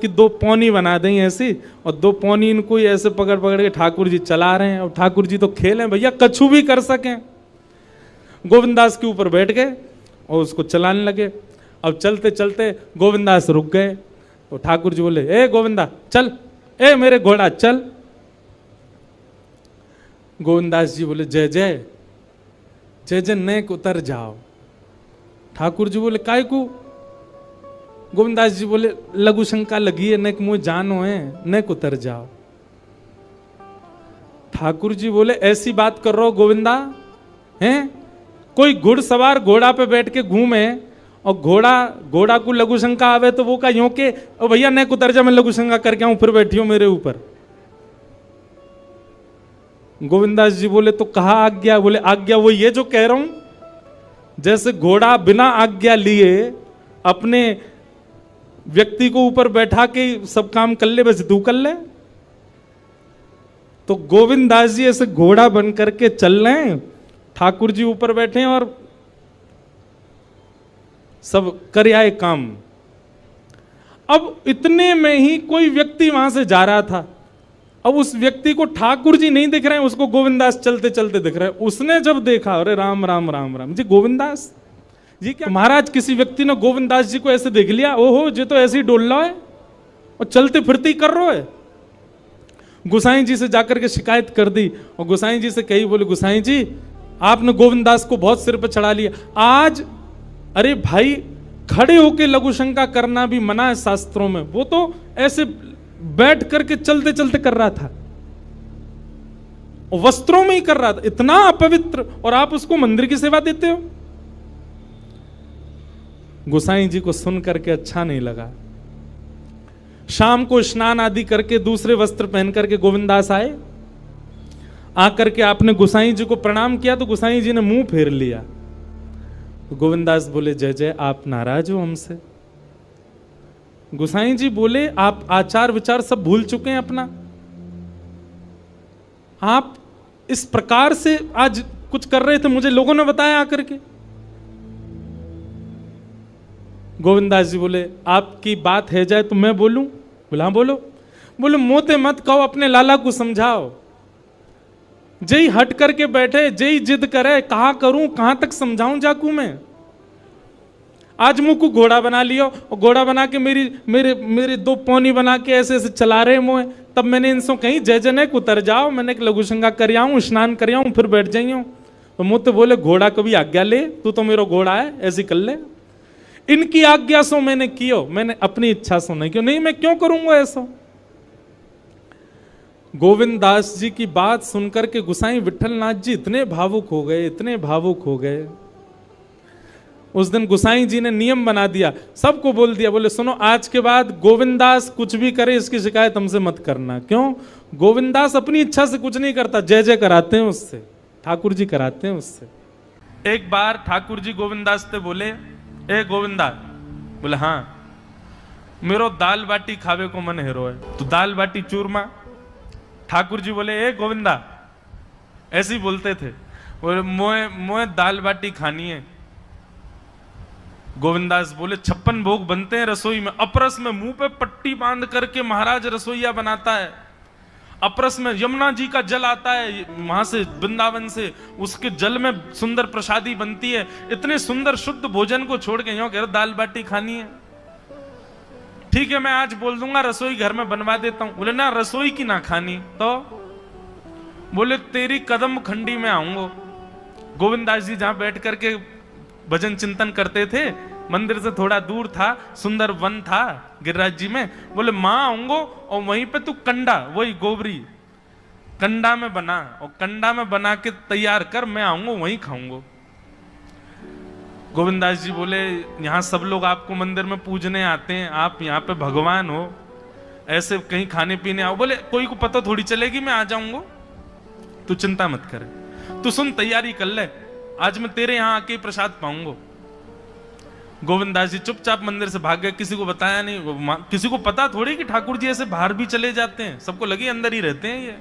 कि दो पौनी बना दें ऐसी, और दो पौनी इनको ही ऐसे पकड़ पकड़ के ठाकुर जी चला रहे हैं। और ठाकुर जी तो खेलें भैया, कछु भी कर सकें। गोविंदास के ऊपर बैठ गए और उसको चलाने लगे। अब चलते चलते गोविंदास रुक गए तो ठाकुर जी बोले, ए गोविंदा चल, ए मेरे घोड़ा चल। गोविंदास जी बोले, जय जय जय जय, नेक उतर जाओ। ठाकुर जी बोले, काय को? गोविंदास जी बोले, लघु शंका लगी है, नेक मुझे जानो है, नेक उतर जाओ। ठाकुर जी बोले, ऐसी बात कर रहे हो गोविंदा? हैं कोई घुड़सवार घोड़ा पे बैठ के घूमे और घोड़ा को लघु शंका आवे तो वो का यूं के, ओ भैया नेक उतर जा, मैं लघु शंका करके आऊं, फिर बैठियो मेरे ऊपर। गोविंदास जी बोले, तो कहा आज्ञा? बोले, आज्ञा वो ये जो कह रहा हूं, जैसे घोड़ा बिना आज्ञा लिए अपने व्यक्ति को ऊपर बैठा के सब काम कर ले, बस तू कर ले। तो गोविंदास जी ऐसे घोड़ा बन करके चल रहे हैं, ठाकुर जी ऊपर बैठे हैं और सब कर आए काम। अब इतने में ही कोई व्यक्ति वहां से जा रहा था। अब उस व्यक्ति को ठाकुर जी नहीं दिख रहे हैं, उसको गोविंदास चलते चलते दिख रहे हैं। उसने जब देखा, अरे राम राम राम राम जी, गोविंदास जी क्या? महाराज किसी व्यक्ति ने गोविंदास जी को ऐसे देख लिया, ओहो जी तो ऐसे ही डोल रहा है और चलते फिरते कर रहा है। गुसाई जी से जाकर के शिकायत कर दी और गुसाई जी से कही, बोले गुसाई जी आपने गोविंदास को बहुत सिर पर चढ़ा लिया आज। अरे भाई, खड़े होके लघु शंका करना भी मना है शास्त्रों में, वो तो ऐसे बैठ करके चलते चलते कर रहा था, वस्त्रों में ही कर रहा था, इतना अपवित्र, और आप उसको मंदिर की सेवा देते हो। गोसाई जी को सुन करके अच्छा नहीं लगा। शाम को स्नान आदि करके दूसरे वस्त्र पहन करके गोविंदास आए। आकर के आपने गोसाई जी को प्रणाम किया तो गोसाई जी ने मुंह फेर लिया। तो गोविंदास बोले, जय जय, आप नाराज हो हमसे? गोसाई जी बोले, आप आचार विचार सब भूल चुके हैं अपना। आप इस प्रकार से आज कुछ कर रहे थे, मुझे लोगों ने बताया आकर के। गोविंदास जी बोले, आपकी बात है जाए तो मैं बोलूं? बोला हाँ बोलो। बोले, मोते मत कहो, अपने लाला को समझाओ। जय हट करके बैठे, जय जिद करे, कहां करूं, कहां तक समझाऊं जाकू मैं? आज मुंह को घोड़ा बना लियो और घोड़ा बना के मेरे दो पौनी बना के ऐसे ऐसे चला रहे मुंह। तब मैंने इनसे कहीं जय जय नेक उतर जाओ, मैंने एक लघु शंका कर आऊं, स्नान कर आऊं, फिर बैठ जाइयो। तो मुझ तो बोले, घोड़ा कभी आज्ञा ले, तू तो मेरा घोड़ा है, ऐसी कर ले। इनकी आज्ञा सो मैंने कियो, मैंने अपनी इच्छा सो नहीं क्यों? नहीं, मैं क्यों करूंगा ऐसा? गोविंदास जी की बात सुनकर के गुसाई विठलनाथ जी इतने भावुक हो गए, इतने भावुक हो गए। उस दिन गुसाई जी ने नियम बना दिया, सबको बोल दिया, बोले सुनो, आज के बाद गोविंदास कुछ भी करे इसकी शिकायत हमसे मत करना। क्यों? गोविंदास अपनी इच्छा से कुछ नहीं करता, जय जय कराते हैं उससे, ठाकुर जी कराते हैं उससे। एक बार ठाकुर जी गोविंदास से बोले, ए गोविंदा। बोले, हाँ मेरो दाल बाटी खावे को मन हेरो है, तो दाल बाटी चूरमा। ठाकुर जी बोले, ए गोविंदा, ऐसे ही बोलते थे, बोले मोए दाल बाटी खानी है। गोविंदास बोले, 56 भोग बनते हैं रसोई में, अपरस में मुंह पे पट्टी बांध करके महाराज रसोईया बनाता है। अपरस में यमुना जी का जल आता है वहां से, वृंदावन से, उसके जल में सुंदर प्रसादी बनती है। इतने सुंदर शुद्ध भोजन को छोड़ के यूं कह रहे दाल बाटी खानी है। ठीक है, मैं आज बोल दूंगा रसोई घर में बनवा देता हूं। बोले, ना रसोई की ना खानी तो? बोले, तेरी कदम खंडी में आऊंगा। गोविंदास जी जहां बैठ करके भजन चिंतन करते थे, मंदिर से थोड़ा दूर था, सुंदर वन था गिरिराज जी में। बोले, मां आऊंगो और वहीं पे तू कंडा, वही गोबरी कंडा में बना, और कंडा में बना के तैयार कर, मैं आऊंगा वहीं खाऊंगा। गोविंदास जी बोले, यहां सब लोग आपको मंदिर में पूजने आते हैं, आप यहाँ पे भगवान हो, ऐसे कहीं खाने पीने आओ। बोले, कोई को पता थोड़ी चलेगी, मैं आ जाऊंगा, तू चिंता मत करे, तू सुन तैयारी कर ले, आज मैं तेरे यहां आके प्रसाद पाऊंगा। गोविंदास जी चुपचाप मंदिर से भाग गए, किसी को बताया नहीं। किसी को पता थोड़ी कि ठाकुर जी ऐसे बाहर भी चले जाते हैं, सबको लगी अंदर ही रहते हैं ये।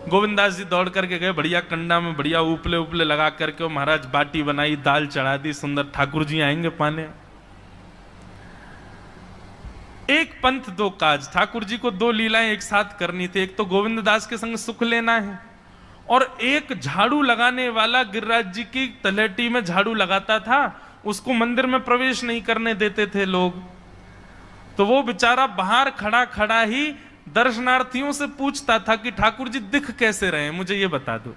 गोविंदास जी दौड़ करके गए, बढ़िया कंडा में बढ़िया उपले उपले लगा करके महाराज बाटी बनाई, दाल चढ़ा दी, सुंदर ठाकुर जी आएंगे पाने। एक पंथ दो काज, ठाकुर जी को दो लीलाएं एक साथ करनी थी। एक तो गोविंद दास के संग सुख लेना है, और एक झाड़ू लगाने वाला गिरिराज जी की तलहटी में झाड़ू लगाता था, उसको मंदिर में प्रवेश नहीं करने देते थे लोग। तो वो बेचारा बाहर खड़ा खड़ा ही दर्शनार्थियों से पूछता था कि ठाकुर जी दिख कैसे रहे, मुझे ये बता दो।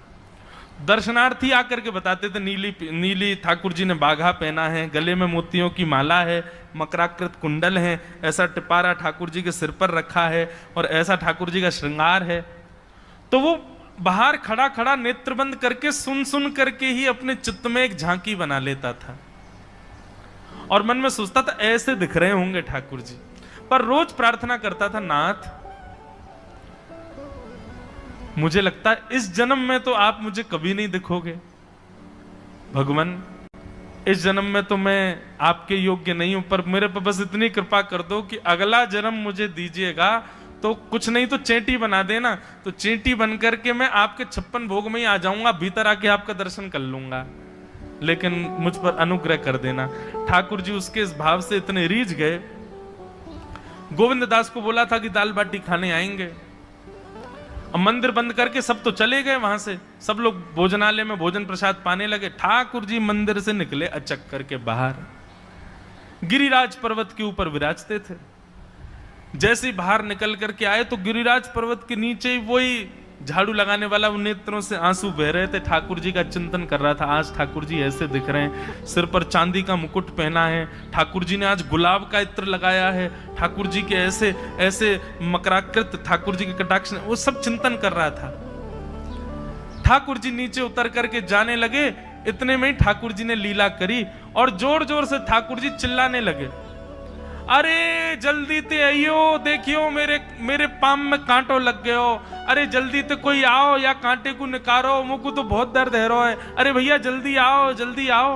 दर्शनार्थी आकर के बताते थे, नीली ठाकुर जी ने बाघा पहना है, गले में मोतियों की माला है, मकराकृत कुंडल है, ऐसा टिपारा ठाकुर जी के सिर पर रखा है, और ऐसा ठाकुर जी का श्रृंगार है। तो वो बाहर खड़ा खड़ा नेत्र बंद करके सुन सुन करके ही अपने चित्त में एक झांकी बना लेता था, और मन में सोचता था ऐसे दिख रहे होंगे ठाकुर जी। पर रोज प्रार्थना करता था, नाथ मुझे लगता है इस जन्म में तो आप मुझे कभी नहीं दिखोगे, भगवान इस जन्म में तो मैं आपके योग्य नहीं हूं, पर मेरे पर बस इतनी कृपा कर दो कि अगला जन्म मुझे दीजिएगा, तो कुछ नहीं तो चेंटी बना देना, तो चेंटी बन करके मैं आपके 56 भोग में ही आ जाऊंगा, भीतर आके आपका दर्शन कर लूंगा, लेकिन मुझ पर अनुग्रह कर देना। ठाकुर जी उसके इस भाव से इतने रीझ गए। गोविंद दास को बोला था कि दाल बाटी खाने आएंगे, अब मंदिर बंद करके सब तो चले गए, वहां से सब लोग भोजनालय में भोजन प्रसाद पाने लगे। ठाकुर जी मंदिर से निकले अचक करके बाहर, गिरिराज पर्वत के ऊपर विराजते थे। जैसे ही बाहर निकल करके आए तो गिरिराज पर्वत के नीचे ही वही झाड़ू लगाने वाला उन नेत्रों से आंसू बह रहे थे, ठाकुर जी का चिंतन कर रहा था। आज ठाकुर जी ऐसे दिख रहे हैं, सिर पर चांदी का मुकुट पहना है, ठाकुर जी ने आज गुलाब का इत्र लगाया है, ठाकुर जी के ऐसे ऐसे मकराकृत ठाकुर जी के कटाक्ष, वो सब चिंतन कर रहा था। ठाकुर जी नीचे उतर करके जाने लगे, इतने में ही ठाकुर जी ने लीला करी और जोर जोर से ठाकुर जी चिल्लाने लगे, अरे जल्दी ते आइयो, देखियो मेरे मेरे पाम में कांटो लग गयो, अरे जल्दी ते कोई आओ या कांटे को निकारो, मुझको तो बहुत दर्द है रो है, अरे भैया जल्दी आओ जल्दी आओ।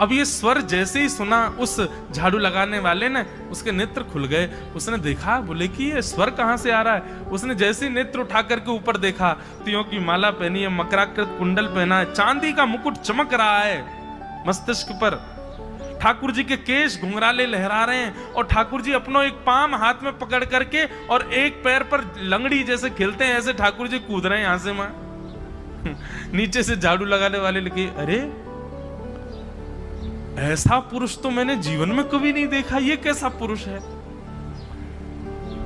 अब ये स्वर जैसे ही सुना उस झाड़ू लगाने वाले ने, उसके नेत्र खुल गए। उसने देखा, बोले कि ये स्वर कहां से आ रहा है। उसने जैसे ही नेत्र उठा करके ऊपर देखा, तियों की माला पहनी है, मकराकृत कुंडल पहना है, चांदी का मुकुट चमक रहा है मस्तिष्क पर, ठाकुर जी के केश घुंघराले लहरा रहे हैं, और ठाकुर जी अपनो एक पाम हाथ में पकड़ करके और एक पैर पर लंगड़ी जैसे खेलते हैं ऐसे ठाकुर जी कूद रहे हैं यहां से वहां। नीचे से झाड़ू लगाने वाले लिखे, अरे ऐसा पुरुष तो मैंने जीवन में कभी नहीं देखा, ये कैसा पुरुष है।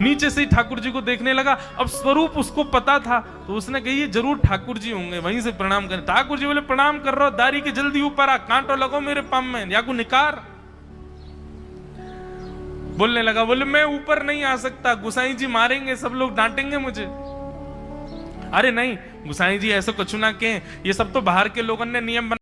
नीचे से ही ठाकुर जी को देखने लगा। अब स्वरूप उसको पता था, तो उसने कही ये जरूर ठाकुर जी होंगे, वहीं से प्रणाम करें। ठाकुर जी बोले प्रणाम कर रहा हूं, दारी के जल्दी ऊपर आ, कांटो लगो मेरे पाम में, या को निकार। बोलने लगा, बोले मैं ऊपर नहीं आ सकता, गुसाई जी मारेंगे, सब लोग डांटेंगे मुझे। अरे नहीं गुसाई जी ऐसा कुछ ना कहें, ये सब तो बाहर के लोगों ने नियम